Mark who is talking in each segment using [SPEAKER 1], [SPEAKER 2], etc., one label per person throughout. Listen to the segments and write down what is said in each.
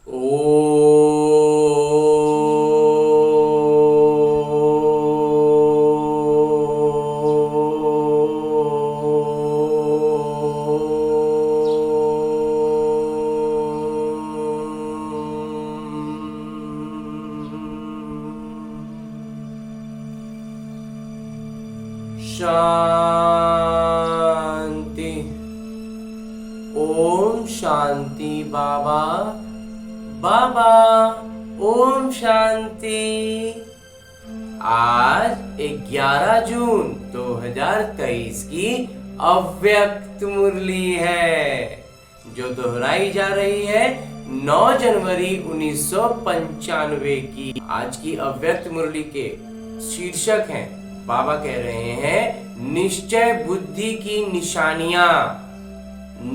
[SPEAKER 1] ओ शांति। ओम शांति। बाबा बाबा ओम शांति। आज 11 जून 2023 की अव्यक्त मुरली है जो दोहराई जा रही है 9 जनवरी 1995 की। आज की अव्यक्त मुरली के शीर्षक हैं, बाबा कह रहे हैं, निश्चय बुद्धि की निशानियां,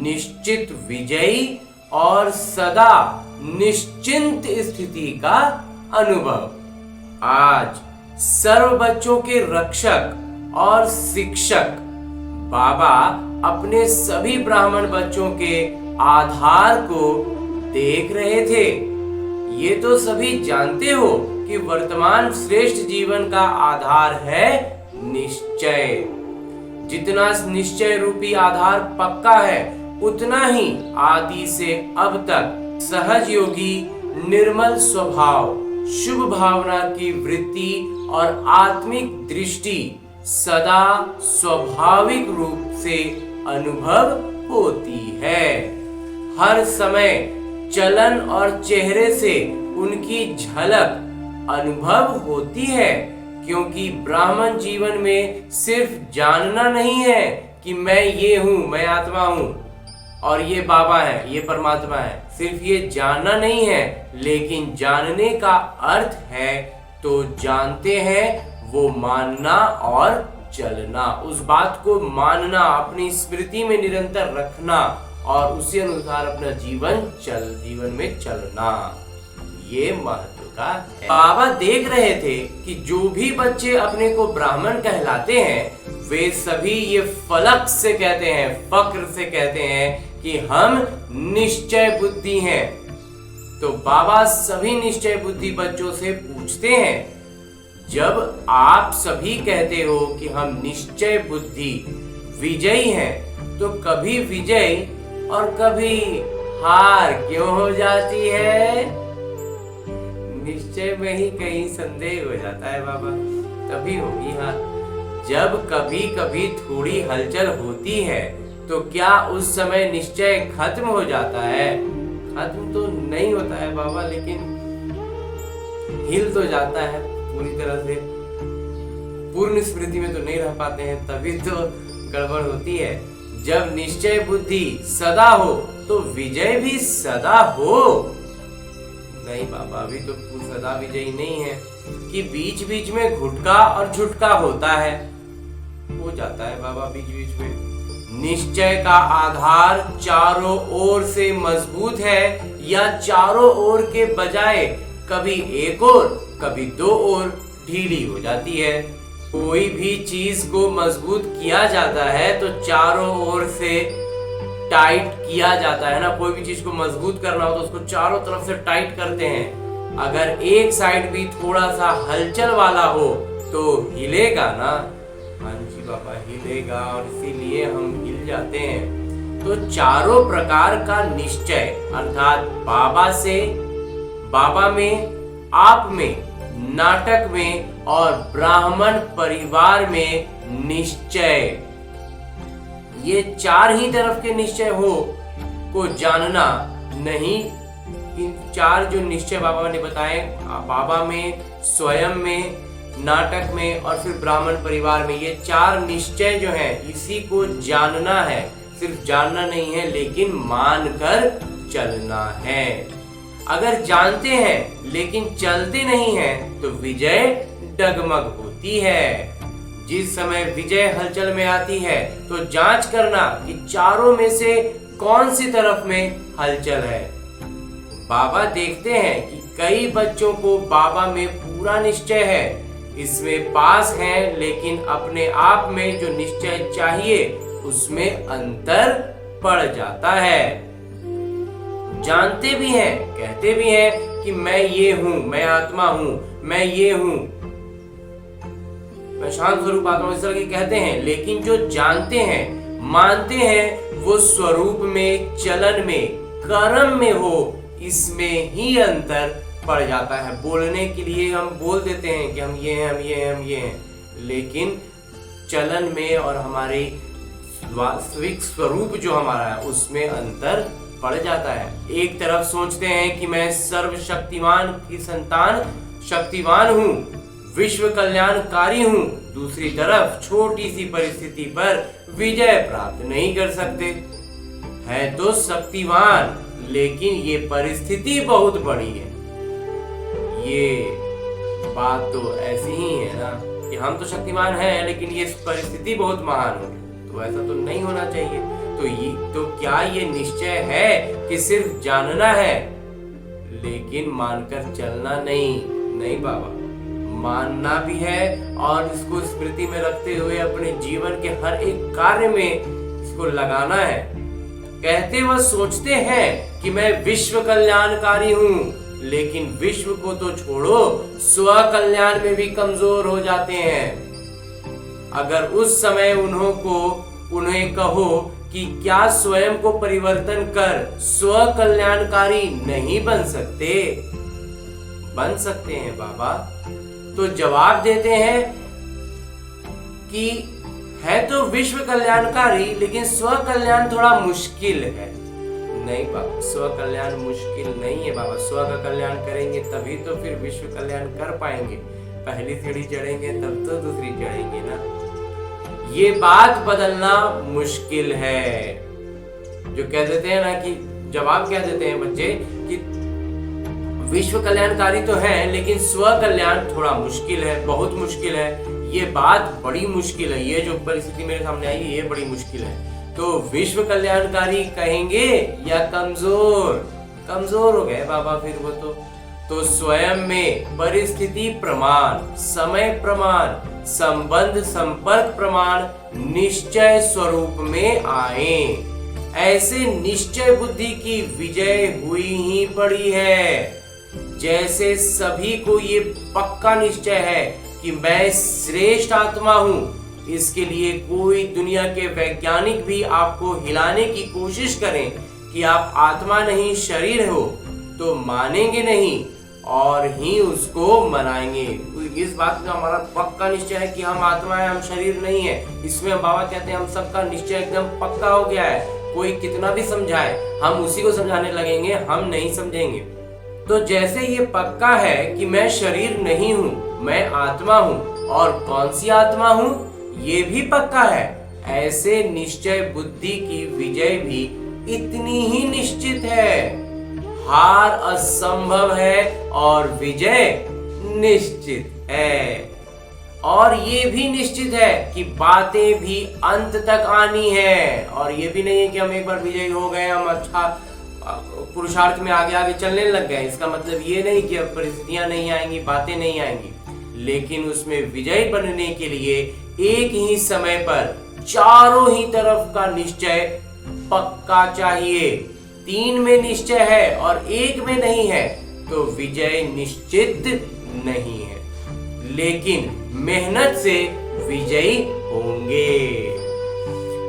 [SPEAKER 1] निश्चित विजयी और सदा निश्चिंत स्थिति का अनुभव। आज सर्व बच्चों के रक्षक और शिक्षक बाबा अपने सभी ब्राह्मण बच्चों के आधार को देख रहे थे। ये तो सभी जानते हो कि वर्तमान श्रेष्ठ जीवन का आधार है निश्चय। जितना निश्चय रूपी आधार पक्का है, उतना ही आदि से अब तक सहज योगी, निर्मल स्वभाव, शुभ भावना की वृत्ति और आत्मिक दृष्टि सदा स्वाभाविक रूप से अनुभव होती है। हर समय चलन और चेहरे से उनकी झलक अनुभव होती है, क्योंकि ब्राह्मण जीवन में सिर्फ जानना नहीं है कि मैं ये हूं, मैं आत्मा हूं और ये बाबा है, ये परमात्मा है। सिर्फ ये जानना नहीं है, लेकिन जानने का अर्थ है तो जानते हैं वो मानना और चलना। उस बात को मानना, अपनी स्मृति में निरंतर रखना और उसी अनुसार अपना जीवन में चलना, ये महत्व का है। बाबा देख रहे थे कि जो भी बच्चे अपने को ब्राह्मण कहलाते हैं, वे सभी ये फलक से कहते हैं, फक्र से कहते हैं कि हम निश्चय बुद्धि हैं। तो बाबा सभी निश्चय बुद्धि बच्चों से पूछते हैं, जब आप सभी कहते हो कि हम निश्चय बुद्धि विजयी हैं, तो कभी विजय और कभी हार क्यों हो जाती है? निश्चय में ही कहीं संदेह हो जाता है बाबा, तभी होगी हार। जब कभी कभी थोड़ी हलचल होती है तो क्या उस समय निश्चय खत्म हो जाता है? खत्म तो नहीं होता है बाबा, लेकिन हिल तो जाता है पूरी तरह से। पूर्ण स्मृति में तो नहीं रह पाते हैं, तभी तो गड़बड़ होती है। जब निश्चय बुद्धि सदा हो तो विजय भी सदा हो। नहीं बाबा, अभी तो सदा विजयी नहीं है कि बीच बीच में घुटका और झुटका होता है, हो जाता है बाबा बीच बीच में। निश्चय का आधार चारों ओर से मजबूत है या चारों ओर के बजाय कभी एक ओर कभी दो ओर ढीली हो जाती है। कोई भी चीज को मजबूत किया जाता है तो चारों ओर से टाइट किया जाता है ना। कोई भी चीज को मजबूत करना हो तो उसको चारों तरफ से टाइट करते हैं। अगर एक साइड भी थोड़ा सा हलचल वाला हो तो हिलेगा ना। हाँ जी बाबा, हिलेगा, और इसीलिए हम हिल जाते हैं। तो चारों प्रकार का निश्चय अर्थात बाबा से, बाबा में, आप में, नाटक में और ब्राह्मण परिवार में निश्चय, ये चार ही तरफ के निश्चय हो को जानना नहीं। इन चार जो निश्चय बाबा ने बताए, बाबा में, स्वयं में, नाटक में और फिर ब्राह्मण परिवार में, ये चार निश्चय जो हैं, इसी को जानना है। सिर्फ जानना नहीं है, लेकिन मानकर चलना है। अगर जानते हैं लेकिन चलते नहीं हैं तो विजय डगमग होती है। जिस समय विजय हलचल में आती है तो जांच करना कि चारों में से कौन सी तरफ में हलचल है। बाबा देखते हैं कि कई बच्चों को बाबा में पूरा निश्चय है, इसमें पास हैं, लेकिन अपने आप में जो निश्चय चाहिए उसमें अंतर पड़ जाता है। जानते भी हैं, कहते भी हैं कि मैं ये हूं, मैं आत्मा हूं, मैं ये हूं, मैं शांत स्वरूप आत्मा हूं, इस तरह के कहते हैं। लेकिन जो जानते हैं, मानते हैं, वो स्वरूप में, चलन में, कर्म में हो, इसमें ही अंतर पड़ जाता है। बोलने के लिए हम बोल देते हैं कि हम ये हैं, हम ये हैं, हम ये हैं, लेकिन चलन में और हमारे वास्तविक स्वरूप जो हमारा है उसमें अंतर पड़ जाता है। एक तरफ सोचते हैं कि मैं सर्वशक्तिमान की संतान, शक्तिवान हूँ, विश्व कल्याणकारी हूँ, दूसरी तरफ छोटी सी परिस्थिति पर विजय प्राप्त नहीं कर सकते। है तो शक्तिवान, लेकिन ये परिस्थिति बहुत बड़ी है। ये बात तो ऐसी ही है ना कि हम तो शक्तिमान हैं, लेकिन ये परिस्थिति बहुत महान होगी, तो ऐसा तो नहीं होना चाहिए। तो क्या ये निश्चय है कि सिर्फ जानना है लेकिन मानकर चलना नहीं बाबा, मानना भी है और इसको स्मृति में रखते हुए अपने जीवन के हर एक कार्य में इसको लगाना है। कहते व सोचते हैं कि मैं विश्व कल्याणकारी हूँ, लेकिन विश्व को तो छोड़ो, स्व कल्याण में भी कमजोर हो जाते हैं। अगर उस समय उन्हें कहो कि क्या स्वयं को परिवर्तन कर स्व कल्याणकारी नहीं बन सकते? बन सकते हैं बाबा। तो जवाब देते हैं कि है तो विश्व कल्याणकारी, लेकिन स्व कल्याण थोड़ा मुश्किल है। नहीं बाबा, स्व कल्याण मुश्किल नहीं है बाबा। स्व का कल्याण करेंगे तभी तो फिर विश्व कल्याण कर पाएंगे। पहली सीढ़ी चढ़ेंगे तब तो दूसरी चढ़ेंगे ना। ये बात बदलना मुश्किल है। जो कह देते हैं ना कि जवाब क्या देते हैं बच्चे कि विश्व कल्याणकारी तो है, लेकिन स्व कल्याण थोड़ा मुश्किल है, बहुत मुश्किल है। ये बात बड़ी मुश्किल है। ये जो परिस्थिति मेरे सामने आई है, ये बड़ी मुश्किल है। तो विश्व कल्याणकारी कहेंगे या कमजोर? कमजोर हो गए बाबा फिर वो तो स्वयं में परिस्थिति प्रमाण, समय प्रमाण, संबंध संपर्क प्रमाण निश्चय स्वरूप में आए। ऐसे निश्चय बुद्धि की विजय हुई ही पड़ी है। जैसे सभी को ये पक्का निश्चय है कि मैं श्रेष्ठ आत्मा हूँ, इसके लिए कोई दुनिया के वैज्ञानिक भी आपको हिलाने की कोशिश करें कि आप आत्मा नहीं शरीर हो, तो मानेंगे नहीं और ही उसको मनाएंगे। इस बात का हमारा पक्का निश्चय है कि हम आत्मा है, हम शरीर नहीं है। इसमें बाबा कहते हैं हम सबका निश्चय एकदम पक्का हो गया है। कोई कितना भी समझाए, हम उसी को समझाने लगेंगे, हम नहीं समझेंगे। तो जैसे ये पक्का है कि मैं शरीर नहीं हूँ, मैं आत्मा हूँ, और कौन सी आत्मा हूँ ये भी पक्का है, ऐसे निश्चय बुद्धि की विजय भी इतनी ही निश्चित है। हार असंभव है और विजय निश्चित है। और ये भी निश्चित है कि बातें भी अंत तक आनी है। और ये भी नहीं है कि हम एक बार विजयी हो गए, हम अच्छा पुरुषार्थ में आगे आगे चलने लग गए। इसका मतलब ये नहीं कि अब परिस्थितियां नहीं आएंगी, बातें नहीं आएंगी, लेकिन उसमें विजयी बनने के लिए एक ही समय पर चारों ही तरफ का निश्चय पक्का चाहिए। 3 में निश्चय है और 1 में नहीं है तो विजय निश्चित नहीं है, लेकिन मेहनत से विजयी होंगे।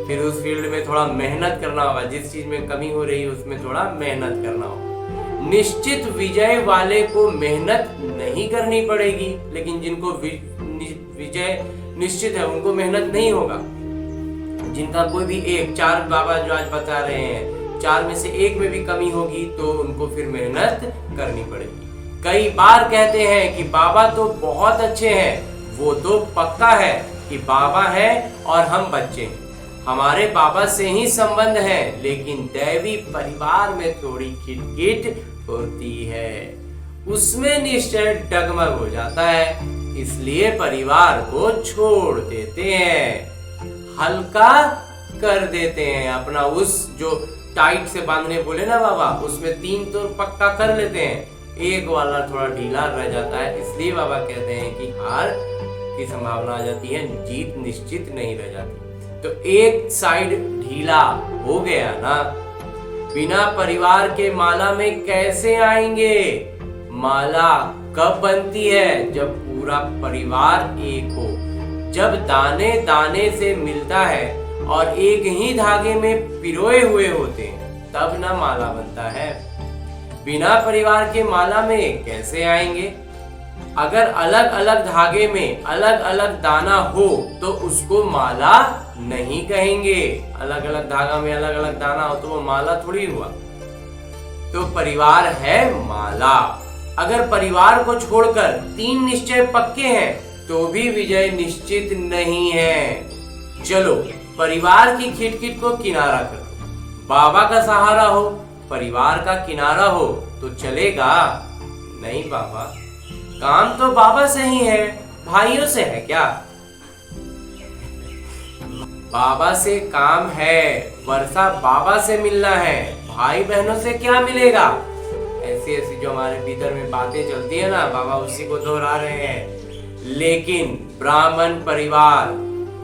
[SPEAKER 1] फिर उस फील्ड में थोड़ा मेहनत करना होगा, जिस चीज में कमी हो रही है उसमें थोड़ा मेहनत करना होगा। निश्चित विजय वाले को मेहनत नहीं करनी पड़ेगी, लेकिन जिनको विजय निश्चित है उनको मेहनत नहीं होगा। जिनका कोई भी 4 बाबा जो आज बता रहे हैं, 4 में से 1 में भी कमी होगी तो उनको फिर मेहनत करनी पड़ेगी। कई बार कहते हैं कि बाबा तो बहुत अच्छे हैं, वो तो पक्का है कि बाबा है और हम बच्चे हैं, हमारे बाबा से ही संबंध है, लेकिन दैवी परिवार में थोड़ी खिटखिट होती है, उसमें निश्चय डगमग हो जाता है, इसलिए परिवार को छोड़ देते हैं, हल्का कर देते हैं। अपना उस जो टाइट से बांधने बोले ना बाबा, उसमें 3 तो पक्का कर लेते हैं, 1 वाला थोड़ा ढीला रह जाता है। इसलिए बाबा कहते हैं कि हार की संभावना आ जाती है, जीत निश्चित नहीं रह जाती। तो एक साइड ढीला हो गया ना बिना परिवार के माला में कैसे आएंगे? माला कब बनती है? जब पूरा परिवार एक हो, जब दाने दाने से मिलता है और एक ही धागे में पिरोए हुए होते हैं, तब ना माला बनता है। बिना परिवार के माला में कैसे आएंगे? अगर अलग अलग धागे में अलग अलग दाना हो तो उसको माला नहीं कहेंगे। अलग अलग धागा में अलग अलग दाना हो तो वो माला थोड़ी हुआ। तो परिवार है माला। अगर परिवार को छोड़कर 3 निश्चय पक्के हैं तो भी विजय निश्चित नहीं है। चलो परिवार की खिटखिट को किनारा कर दो। बाबा का सहारा हो, परिवार का किनारा हो तो चलेगा? नहीं बाबा, काम तो बाबा से ही है, भाइयों से है क्या? बाबा से काम है, वर्षा बाबा से मिलना है, भाई बहनों से क्या मिलेगा? ऐसी ऐसी जो हमारे भीतर में बातें चलती है ना, बाबा उसी को दोहरा रहे हैं। लेकिन ब्राह्मण परिवार,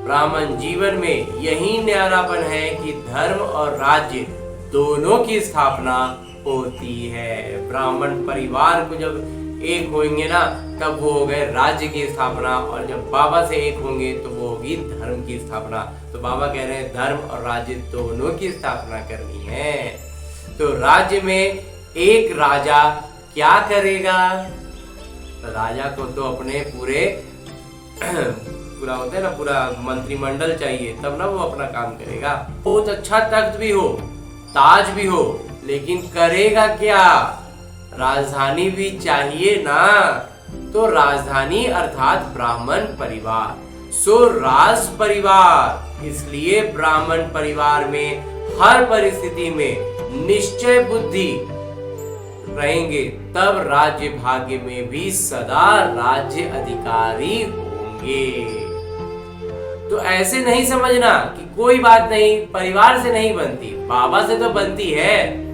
[SPEAKER 1] ब्राह्मण जीवन में यही न्यारापन है कि धर्म और राज्य दोनों की स्थापना होती है। ब्राह्मण परिवार को जब एक होंगे ना, तब वो हो गए राज्य की स्थापना, और जब बाबा से एक होंगे तो वो होगी धर्म की स्थापना। तो बाबा कह रहे हैं धर्म और राज्य दोनों की स्थापना करनी है। तो राज्य में एक राजा क्या करेगा? राजा को तो अपने पूरे पूरा होता है ना, पूरा मंत्रिमंडल चाहिए, तब ना वो अपना काम करेगा। बहुत अच्छा तख्त भी हो, ताज भी हो, लेकिन करेगा क्या? राजधानी भी चाहिए ना। तो राजधानी अर्थात ब्राह्मण परिवार, सो राज परिवार। इसलिए ब्राह्मण परिवार में हर परिस्थिति में निश्चय बुद्धि रहेंगे, तब राज्य भाग्य में भी सदा राज्य अधिकारी होंगे। तो ऐसे नहीं समझना कि कोई बात नहीं, परिवार से नहीं बनती, बाबा से तो बनती है।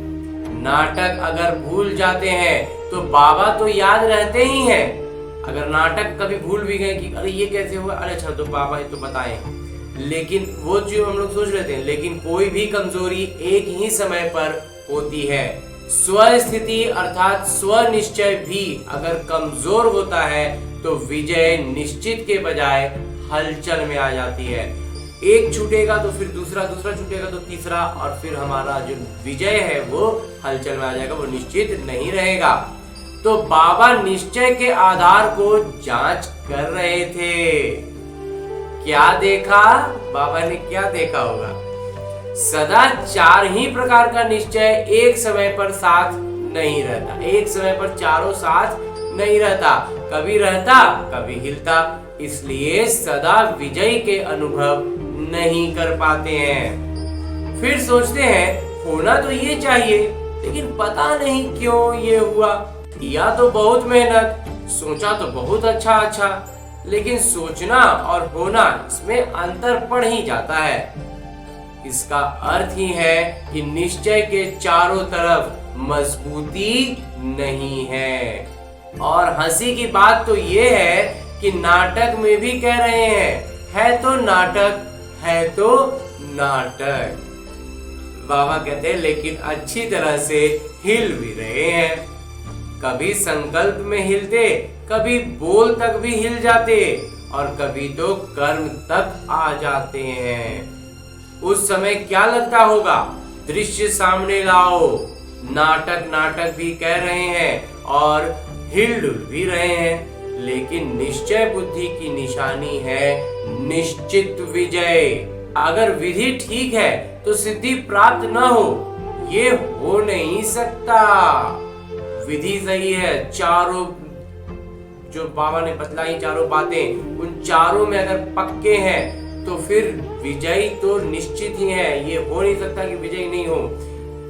[SPEAKER 1] नाटक अगर भूल जाते हैं तो बाबा तो याद रहते ही हैं। अगर नाटक कभी भूल भी गए कि अरे ये कैसे हुआ, अरे अच्छा तो बाबा ही तो बताए, लेकिन वो जो हम लोग सोच रहे थे। लेकिन कोई भी कमजोरी एक ही समय पर होती है। स्वस्थिति अर्थात स्वनिश्चय भी अगर कमजोर होता है तो विजय निश्चित के बजाय हलचल में आ जाती है। एक छूटेगा तो फिर दूसरा, दूसरा छूटेगा तो तीसरा, और फिर हमारा जो विजय है वो हलचल में आ जाएगा, वो निश्चित नहीं रहेगा। तो बाबा निश्चय के आधार को जांच कर रहे थे। क्या देखा? बाबा ने क्या देखा होगा? सदा 4 ही प्रकार का निश्चय एक समय पर साथ नहीं रहता। एक समय पर चारों साथ नहीं रहता, कभी रहता कभी हिलता। इसलिए सदा विजय के अनुभव नहीं कर पाते हैं। फिर सोचते हैं होना तो ये चाहिए, लेकिन पता नहीं क्यों ये हुआ। किया तो बहुत मेहनत, सोचा तो बहुत अच्छा, लेकिन सोचना और होना इसमें अंतर पड़ ही जाता है। इसका अर्थ ही है कि निश्चय के चारों तरफ मजबूती नहीं है। और हंसी की बात तो ये है कि नाटक में भी कह रहे हैं, है तो नाटक, है तो नाटक। बाबा कहते हैं लेकिन अच्छी तरह से हिल भी रहे हैं। कभी संकल्प में हिलते, कभी बोल तक भी हिल जाते, और कभी तो कर्म तक आ जाते हैं। उस समय क्या लगता होगा? दृश्य सामने लाओ। नाटक भी कह रहे हैं और हिलडुल भी रहे हैं, लेकिन निश्चय बुद्धि की निशानी है निश्चित विजय। अगर विधि ठीक है तो सिद्धि प्राप्त न हो, ये हो नहीं सकता। विधि सही है, चारों जो बाबा ने बतलाई चारों बातें, उन चारों में अगर पक्के हैं तो फिर विजय तो निश्चित ही है। ये हो नहीं सकता कि विजय नहीं हो।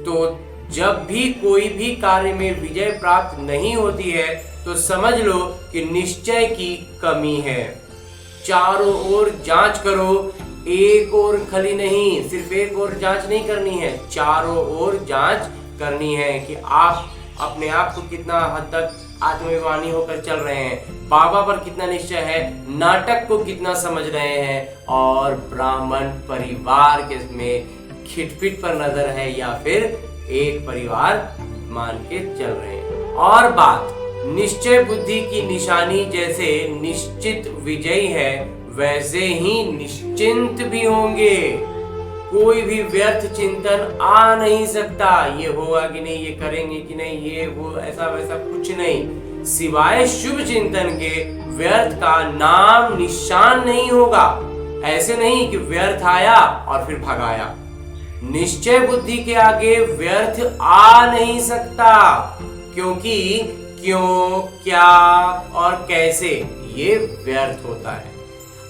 [SPEAKER 1] तो जब भी कोई भी कार्य में विजय प्राप्त नहीं होती है तो समझ लो कि निश्चय की कमी है। चारों ओर जांच करो, एक ओर खली नहीं, सिर्फ एक ओर जांच नहीं करनी है, चारों ओर जांच करनी है कि आप अपने आप को कितना हद तक आत्माभिमानी होकर चल रहे हैं, बाबा पर कितना निश्चय है, नाटक को कितना समझ रहे हैं, और ब्राह्मण परिवार के में खिटपिट पर नजर है या फिर एक परिवार मान के चल रहे हैं। और बात निश्चय बुद्धि की निशानी जैसे निश्चित विजयी है, वैसे ही निश्चिंत भी होंगे। कोई भी व्यर्थ चिंतन आ नहीं सकता, ये होगा कि नहीं, ये करेंगे कि नहीं, ये वो, ऐसा वैसा कुछ नहीं। सिवाय शुभ चिंतन के व्यर्थ का नाम निशान नहीं होगा। ऐसे नहीं कि व्यर्थ आया और फिर भगाया। निश्चय बुद्धि के आगे व्यर्थ आ नहीं सकता, क्योंकि क्यों, क्या और कैसे ये व्यर्थ होता है।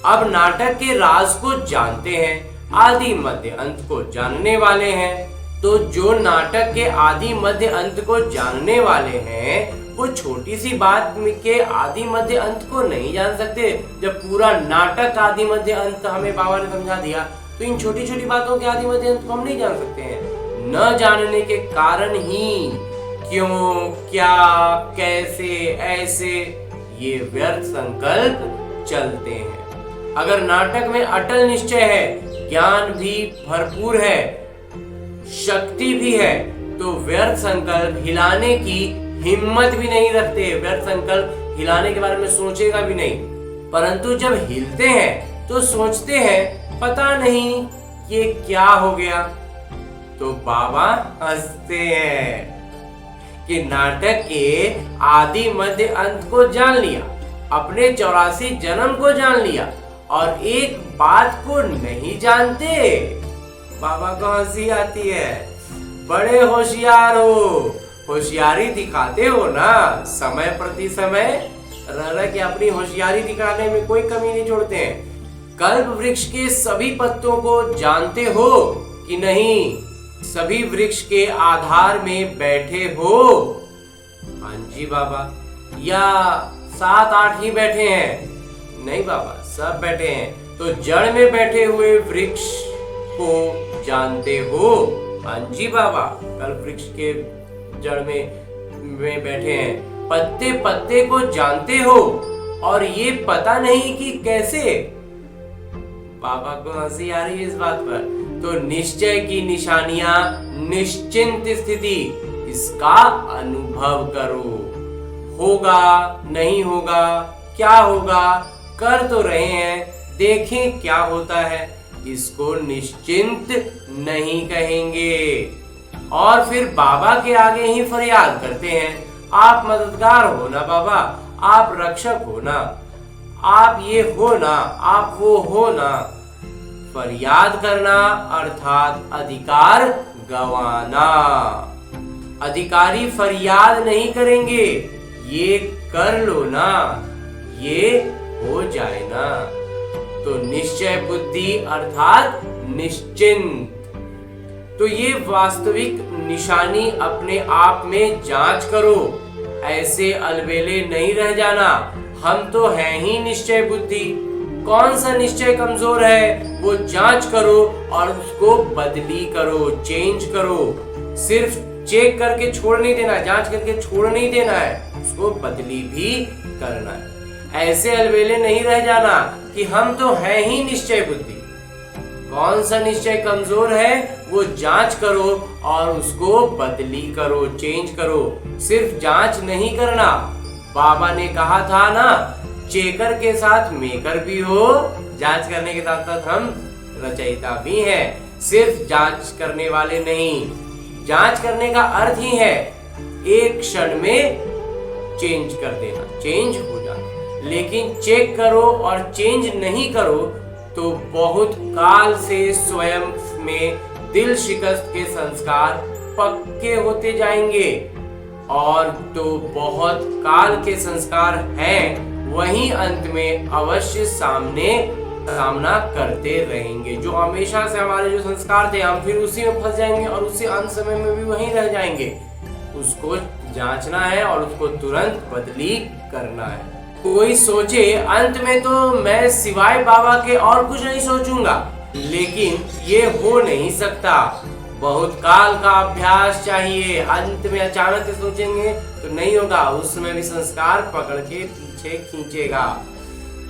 [SPEAKER 1] अब नाटक के राज को जानते हैं, आदि मध्य अंत को जानने वाले हैं। तो जो नाटक के आदि मध्य अंत को जानने वाले हैं, वो छोटी सी बात के आदि मध्य अंत को नहीं जान सकते। जब पूरा नाटक आदि मध्य अंत हमें बाबा ने समझा दिया, तो इन छोटी छोटी बातों के आदि मध्य अंत को हम नहीं जान सकते हैं। न जानने के कारण ही क्यों, क्या, कैसे, ऐसे ये व्यर्थ संकल्प चलते हैं। अगर नाटक में अटल निश्चय है, ज्ञान भी भरपूर है, शक्ति भी है, तो व्यर्थ संकल्प हिलाने की हिम्मत भी नहीं रखते। व्यर्थ संकल्प हिलाने के बारे में सोचेगा भी नहीं। परंतु जब हिलते हैं तो सोचते हैं, पता नहीं ये क्या हो गया। तो बाबा हंसते हैं कि नाटक के आदि मध्य अंत को जान लिया, अपने 84 जन्म को जान लिया, और एक बात को नहीं जानते। बाबा को हंसी आती है। बड़े होशियार हो, होशियारी दिखाते हो ना समय प्रति समय, रह के अपनी होशियारी दिखाने में कोई कमी नहीं छोड़ते हैं। कल्प वृक्ष के सभी पत्तों को जानते हो कि नहीं? सभी वृक्ष के आधार में बैठे हो? हाँ जी बाबा। या 7-8 ही बैठे हैं? नहीं बाबा, सब बैठे हैं। तो जड़ में बैठे हुए वृक्ष को जानते हो? हाँ जी बाबा, कल्प वृक्ष के जड़ में बैठे हैं। पत्ते पत्ते को जानते हो, और ये पता नहीं कि कैसे। बाबा को हंसी आ रही है इस बात पर। तो निश्चय की निशानियां निश्चिंत स्थिति, इसका अनुभव करो। होगा, नहीं होगा, क्या होगा, कर तो रहे हैं, देखें क्या होता है, इसको निश्चिंत नहीं कहेंगे। और फिर बाबा के आगे ही फरियाद करते हैं, आप मददगार हो ना बाबा, आप रक्षक हो ना, आप ये हो ना, आप वो हो ना। फरियाद करना अर्थात अधिकार गंवाना। अधिकारी फरियाद नहीं करेंगे, ये कर लो ना, ये हो जाए ना। तो निश्चय बुद्धि अर्थात निश्चिंत। तो ये वास्तविक निशानी अपने आप में जांच करो, ऐसे अलबेले नहीं रह जाना। हम तो हैं ही निश्चय बुद्धि, कौन सा निश्चय कमजोर है वो जांच करो और उसको बदली करो, चेंज करो। सिर्फ चेक करके छोड़ नहीं देना, जांच करके छोड़ नहीं देना है, उसको बदली भी करना है। ऐसे अलबेले नहीं रह जाना कि हम तो हैं ही निश्चय बुद्धि। कौन सा निश्चय कमजोर है वो जांच करो और उसको बदली करो, चेंज करो। सिर्फ जांच नहीं करना, बाबा ने कहा था ना, चेकर के साथ मेकर भी हो, जांच करने के साथ साथ हम रचयिता भी हैं। सिर्फ जांच करने वाले नहीं। जांच करने का अर्थ ही है एक क्षण में चेंज कर देना, चेंज हो जाना। लेकिन चेक करो और चेंज नहीं करो तो बहुत काल से स्वयं में दिल शिकस्त के संस्कार पक्के होते जाएंगे, और तो बहुत काल के संस्कार हैं, वही अंत में अवश्य सामना करते रहेंगे। जो हमेशा से हमारे जो संस्कार थे, हम फिर उसी में फंस जाएंगे और उससे अंत समय में भी वहीं रह जाएंगे। उसको जांचना है और उसको तुरंत बदली करना है। कोई सोचे अंत में तो मैं सिवाय बाबा के और कुछ नहीं सोचूंगा, लेकिन ये हो नहीं सकता। बहुत काल का अभ्यास चाहिए। अंत में अचानक से सोचेंगे तो नहीं होगा, उस समय भी संस्कार पकड़ के पीछे खींचेगा।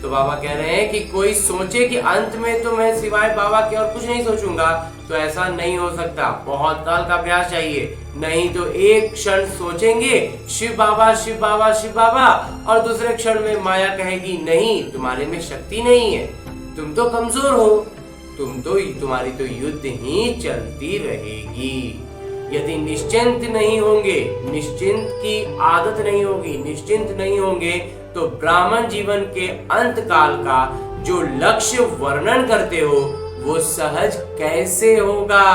[SPEAKER 1] तो बाबा कह रहे हैं कि कोई सोचे कि अंत में तो मैं सिवाय बाबा के और कुछ नहीं सोचूंगा, तो ऐसा नहीं हो सकता। बहुत काल का अभ्यास चाहिए। नहीं तो एक क्षण सोचेंगे शिव बाबा शिव बाबा शिव बाबा, और दूसरे क्षण में माया कहेगी नहीं, तुम्हारे में शक्ति नहीं है, तुम तो कमजोर हो, तुम्हारी तो युद्ध ही चलती रहेगी। यदि निश्चिंत नहीं होंगे, निश्चिंत की आदत नहीं होगी, निश्चिंत नहीं होंगे, तो ब्राह्मण जीवन के अंत काल का जो लक्ष्य वर्णन करते हो वो सहज कैसे होगा।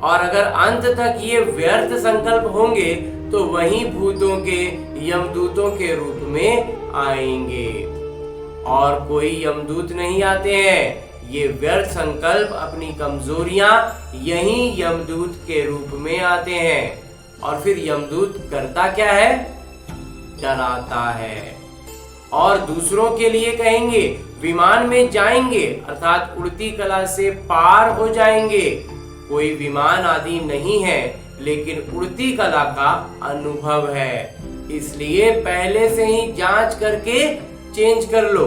[SPEAKER 1] और अगर अंत तक ये व्यर्थ संकल्प होंगे तो वही भूतों के यमदूतों के रूप में आएंगे, और कोई यमदूत नहीं आते हैं। ये व्यर्थ संकल्प, अपनी कमजोरियां यही यमदूत के रूप में आते हैं। और फिर यमदूत करता क्या है? डराता है। और दूसरों के लिए कहेंगे विमान में जाएंगे, अर्थात उड़ती कला से पार हो जाएंगे। कोई विमान आदि नहीं है, लेकिन उड़ती कला का अनुभव है। इसलिए पहले से ही जांच करके चेंज कर लो।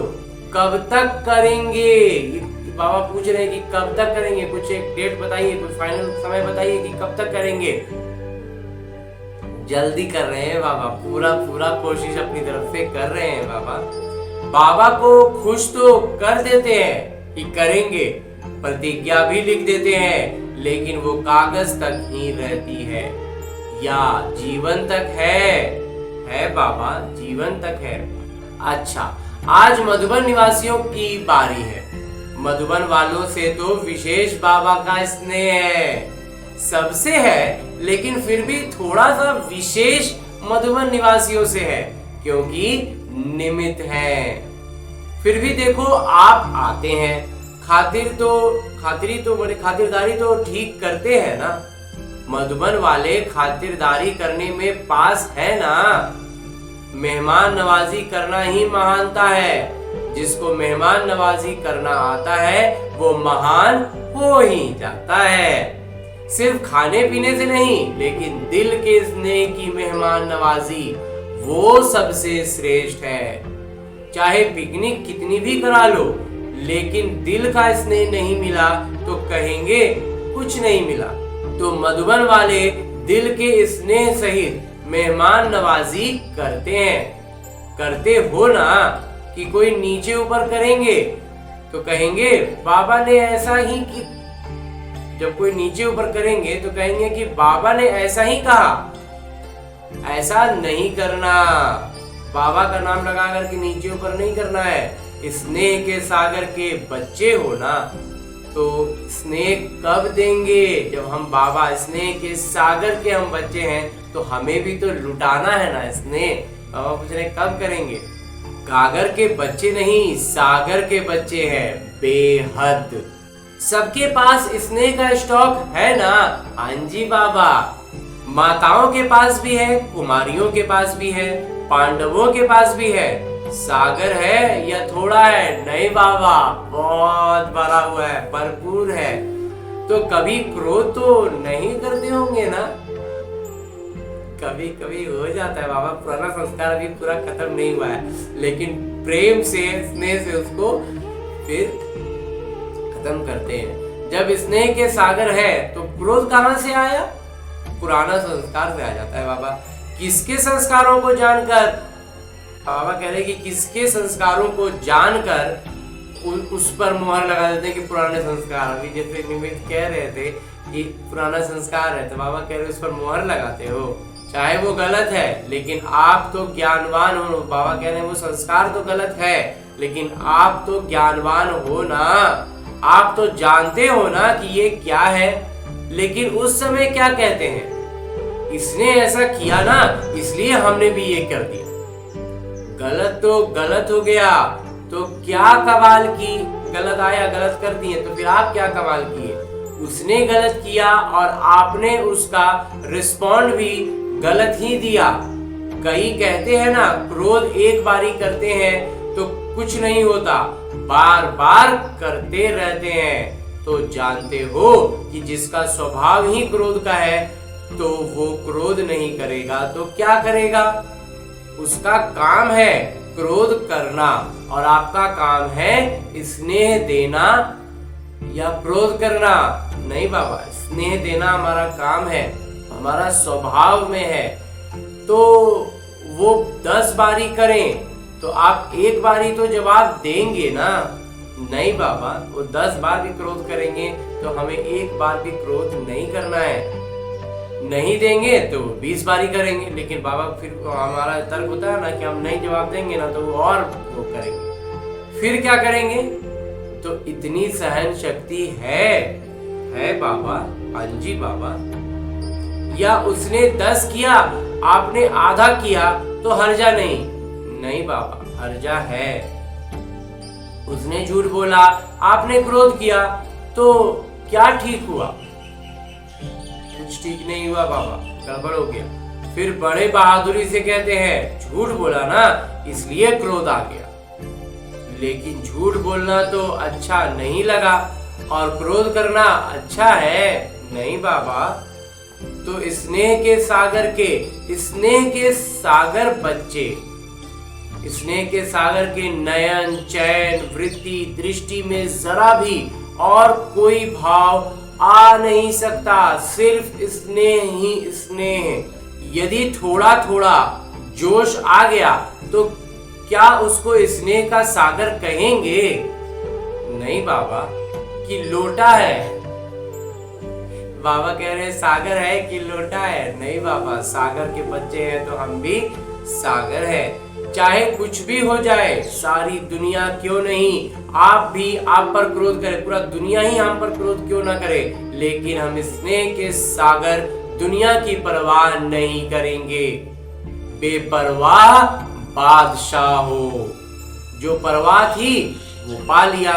[SPEAKER 1] कब तक करेंगे? बाबा पूछ रहे हैं कि कब तक करेंगे, कुछ एक डेट बताइए, कुछ फाइनल समय बताइए कि कब तक करेंगे। जल्दी कर रहे हैं बाबा, पूरा कोशिश अपनी तरफ से कर रहे हैं बाबा। बाबा को खुश तो कर देते हैं कि करेंगे, प्रतिज्ञा भी लिख देते हैं, लेकिन वो कागज तक ही रहती है या जीवन तक है बाबा, जीवन तक है। अच्छा, आज मधुबन निवासियों की बारी है। मधुबन वालों से तो विशेष बाबा का स्नेह है, सबसे है, लेकिन फिर भी थोड़ा सा विशेष मधुबन निवासियों से है, क्योंकि निमित्त है। फिर भी देखो आप आते हैं, खातिरदारी तो ठीक करते हैं ना। मधुबन वाले खातिरदारी करने में पास है ना। मेहमान नवाजी करना ही महानता है। जिसको मेहमान नवाजी करना आता है वो महान हो ही जाता है। सिर्फ खाने पीने से नहीं, लेकिन दिल के स्नेह की मेहमान नवाजी वो सबसे श्रेष्ठ है। चाहे पिकनिक कितनी भी करा लो, लेकिन दिल का स्नेह नहीं मिला तो कहेंगे कुछ नहीं मिला। तो मधुबन वाले दिल के स्नेह सहित मेहमान नवाजी करते हैं। करते हो ना कि कोई नीचे ऊपर करेंगे तो कहेंगे बाबा ने ऐसा ही कि, जब कोई नीचे ऊपर करेंगे तो कहेंगे कि बाबा ने ऐसा ही कहा। ऐसा नहीं करना, बाबा का नाम लगा करके नीचे ऊपर नहीं करना है। स्नेह के सागर के बच्चे हो ना, तो स्नेह कब देंगे? जब हम बाबा स्नेह के सागर के हम बच्चे हैं तो हमें भी तो लुटाना है ना स्नेह। बाबा पूछ रहे कब करेंगे? गागर के बच्चे नहीं, सागर के बच्चे हैं, बेहद। सबके पास स्नेह का स्टॉक है ना? हाँ जी बाबा, माताओं के पास भी है, कुमारियों के पास भी है, पांडवों के पास भी है। सागर है या थोड़ा है? नहीं बाबा, बहुत भरा हुआ है, भरपूर है। तो कभी क्रोध तो नहीं करते होंगे ना? कभी कभी हो जाता है बाबा, पुराना संस्कार अभी पूरा खत्म नहीं हुआ है, लेकिन प्रेम से स्नेह से उसको फिर खत्म करते हैं। जब स्नेह के सागर है तो क्रोध कहां से आया? पुराना संस्कार से आ जाता है बाबा। किसके संस्कारों को जानकर? बाबा कह रहे कि किसके संस्कारों को जानकर उस पर मुहर लगा देते हैं कि पुराने संस्कार। अभी जैसे निमित्त कह रहे थे कि पुराना संस्कार है, तो बाबा कह रहे उस पर मुहर लगाते हो, चाहे वो गलत है, लेकिन आप तो ज्ञानवान हो। बाबा कह रहे हैं वो संस्कार तो गलत है, लेकिन आप तो ज्ञानवान हो ना, आप तो जानते हो ना कि ये क्या है। लेकिन उस समय क्या कहते हैं? इसने ऐसा किया ना, इसलिए हमने भी ये कर दिया। गलत तो गलत हो गया, तो क्या कमाल की? गलत आया, गलत कर दिए, तो फिर आप क्या कमाल किए? उसने गलत किया और आपने उसका रिस्पॉन्ड भी गलत ही दिया। कई कहते हैं ना, क्रोध एक बारी करते हैं तो कुछ नहीं होता, बार बार करते रहते हैं। तो जानते हो कि जिसका स्वभाव ही क्रोध का है तो वो क्रोध नहीं करेगा तो क्या करेगा? उसका काम है क्रोध करना और आपका काम है स्नेह देना या क्रोध करना। नहीं बाबा, स्नेह देना हमारा काम है, हमारा स्वभाव में है। तो वो 10 बारी करें तो आप एक बारी तो जवाब देंगे ना। नहीं बाबा, वो 10 बार भी क्रोध करेंगे तो हमें एक बार भी क्रोध नहीं करना है। नहीं देंगे तो 20 बारी करेंगे, लेकिन बाबा फिर हमारा तर्क होता है ना कि हम नहीं जवाब देंगे ना तो वो और वो करेंगे। फिर क्या करेंगे? तो इतनी सहन शक्ति है बाबा। हाँ जी बाबा। या उसने 10 किया, आपने आधा किया तो हर्जा नहीं बाबा, हर्जा है। उसने झूठ बोला, आपने क्रोध किया, तो क्या ठीक हुआ? कुछ ठीक नहीं हुआ बाबा, गड़बड़ हो गया। फिर बड़े बहादुरी से कहते हैं झूठ बोला ना इसलिए क्रोध आ गया। लेकिन झूठ बोलना तो अच्छा नहीं लगा और क्रोध करना अच्छा है। नहीं बाबा। तो स्नेह के सागर बच्चे, स्नेह के सागर के नयन, चैन, वृत्ति, दृष्टि में जरा भी और कोई भाव आ नहीं सकता, सिर्फ स्नेह ही स्नेह। यदि थोड़ा थोड़ा जोश आ गया तो क्या उसको स्नेह का सागर कहेंगे? नहीं बाबा, कि लोटा है। बाबा कह रहे सागर है कि लोटा है। नहीं बाबा, सागर के बच्चे हैं तो हम भी सागर है। चाहे कुछ भी हो जाए, सारी दुनिया क्यों नहीं, आप भी आप पर क्रोध करे, पूरा दुनिया ही हम पर क्रोध क्यों ना करे, लेकिन हम स्नेह के सागर दुनिया की परवाह नहीं करेंगे। बेपरवाह बादशाह हो। जो परवाह थी वो पा लिया।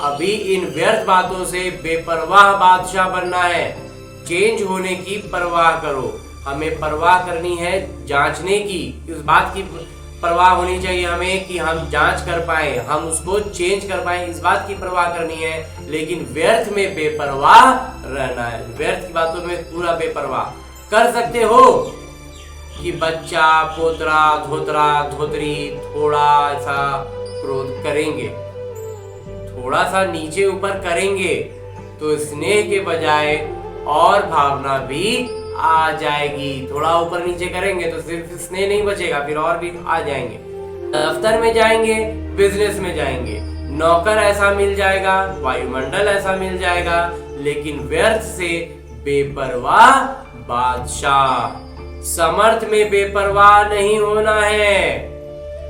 [SPEAKER 1] अभी इन व्यर्थ बातों से बेपरवाह बादशाह बनना है। चेंज होने की परवाह करो। हमें परवाह करनी है जांचने की, इस बात की परवाह होनी चाहिए हमें कि हम जांच कर पाए, हम उसको चेंज कर पाए, इस बात की परवाह करनी है। लेकिन व्यर्थ में बेपरवाह रहना है। व्यर्थ की बातों में पूरा बेपरवाह कर सकते हो कि बच्चा, पोतरा, धोतरा, धोतरी थोड़ा सा क्रोध करेंगे, थोड़ा सा नीचे ऊपर करेंगे तो स्नेह के बजाय और भावना भी आ जाएगी। थोड़ा ऊपर नीचे करेंगे तो सिर्फ स्नेह नहीं बचेगा, फिर और भी आ जाएंगे। दफ्तर में जाएंगे, बिजनेस में जाएंगे, नौकर ऐसा मिल जाएगा, वायुमंडल ऐसा मिल जाएगा, लेकिन व्यर्थ से बेपरवाह बादशाह। समर्थ में बेपरवाह नहीं होना है।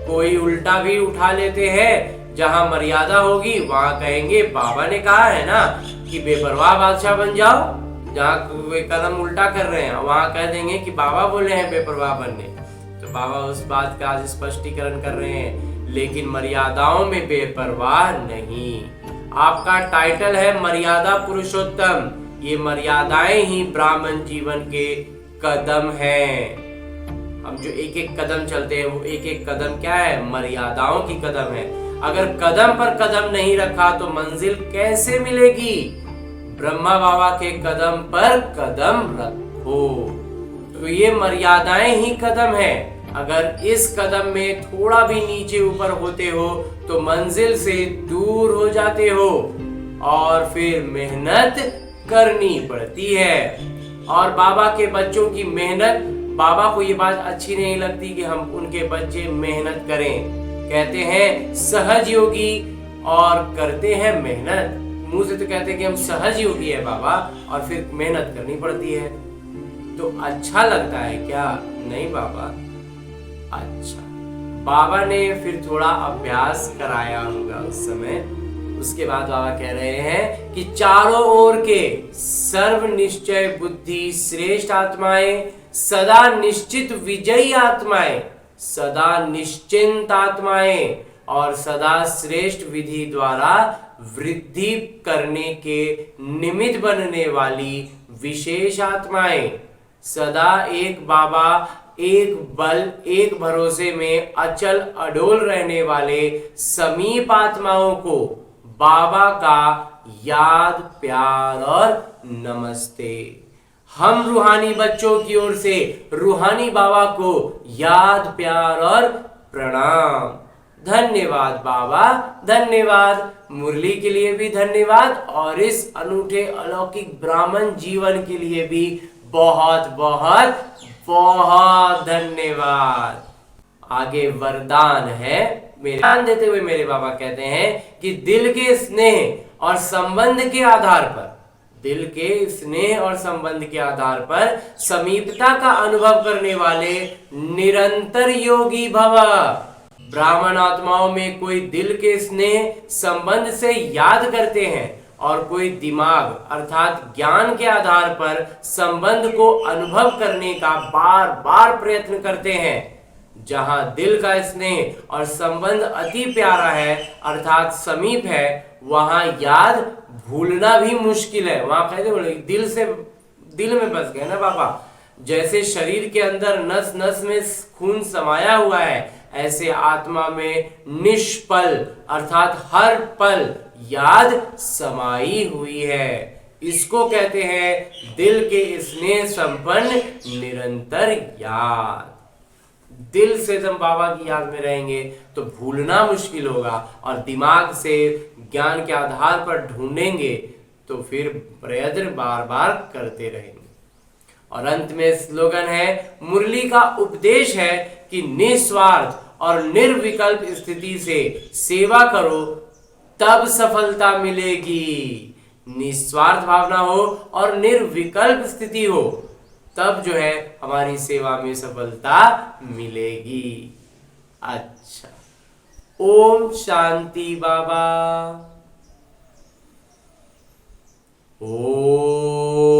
[SPEAKER 1] कोई उल्टा भी उठा लेते हैं, जहां मर्यादा होगी वहां कहेंगे बाबा ने कहा है ना कि बेपरवाह बादशाह बन जाओ। जहाँ वे कदम उल्टा कर रहे हैं वहां कह देंगे कि बाबा बोले हैं बेपरवाह बनने, तो बाबा उस बात का आज स्पष्टीकरण कर रहे हैं। लेकिन मर्यादाओं में बेपरवाह नहीं। आपका टाइटल है मर्यादा पुरुषोत्तम। ये मर्यादाएं ही ब्राह्मण जीवन के कदम हैं। हम जो एक एक कदम चलते हैं वो एक एक कदम क्या है? मर्यादाओं की कदम है। अगर कदम पर कदम नहीं रखा तो मंजिल कैसे मिलेगी? ब्रह्मा बाबा के कदम पर कदम रखो। तो ये मर्यादाएं ही कदम है। अगर इस कदम में थोड़ा भी नीचे ऊपर होते हो तो मंजिल से दूर हो जाते हो और फिर मेहनत करनी पड़ती है। और बाबा के बच्चों की मेहनत, बाबा को ये बात अच्छी नहीं लगती कि हम उनके बच्चे मेहनत करें। कहते हैं सहज योगी और करते हैं मेहनत। मुंह से तो कहते हैं कि हम सहज योगी है बाबा, और फिर मेहनत करनी पड़ती है। तो अच्छा लगता है क्या? नहीं बाबा। अच्छा, बाबा ने फिर थोड़ा अभ्यास कराया होगा उस समय। उसके बाद बाबा कह रहे हैं कि चारों ओर के सर्व निश्चय बुद्धि श्रेष्ठ आत्माएं, सदा निश्चित विजयी आत्माएं, सदा निश्चिंत आत्माएं और सदा श्रेष्ठ विधि द्वारा वृद्धि करने के निमित्त बनने वाली विशेष आत्माएं, सदा एक बाबा, एक बल, एक भरोसे में अचल अडोल रहने वाले समीप आत्माओं को बाबा का याद, प्यार और नमस्ते। हम रूहानी बच्चों की ओर से रूहानी बाबा को याद, प्यार और प्रणाम। धन्यवाद बाबा, धन्यवाद। मुरली के लिए भी धन्यवाद और इस अनूठे अलौकिक ब्राह्मण जीवन के लिए भी बहुत बहुत बहुत धन्यवाद। आगे वरदान है। मेरे ध्यान देते हुए मेरे बाबा कहते हैं कि दिल के स्नेह और संबंध के आधार पर, दिल के स्नेह और संबंध के आधार पर समीपता का अनुभव करने वाले निरंतर योगी भव। ब्राह्मण आत्माओं में कोई दिल के स्नेह संबंध से याद करते हैं और कोई दिमाग अर्थात ज्ञान के आधार पर संबंध को अनुभव करने का बार बार प्रयत्न करते हैं। जहां दिल का स्नेह और संबंध अति प्यारा है अर्थात समीप है, वहां याद भूलना भी मुश्किल है। वहां कहते बोले दिल में बस गए ना बाबा। जैसे शरीर के अंदर नस नस में खून समाया हुआ है, ऐसे आत्मा में निष्पल अर्थात हर पल याद समाई हुई है। इसको कहते हैं दिल के स्नेह संपन्न निरंतर याद। दिल से जब बाबा की याद में रहेंगे तो भूलना मुश्किल होगा और दिमाग से ज्ञान के आधार पर ढूंढेंगे तो फिर प्रयत्न बार बार करते रहेंगे। और अंत में स्लोगन है, मुरली का उपदेश है कि निस्वार्थ और निर्विकल्प स्थिति से सेवा करो तब सफलता मिलेगी। निस्वार्थ भावना हो और निर्विकल्प स्थिति हो तब जो है हमारी सेवा में सफलता मिलेगी। अच्छा, ओम शांति बाबा। ओम।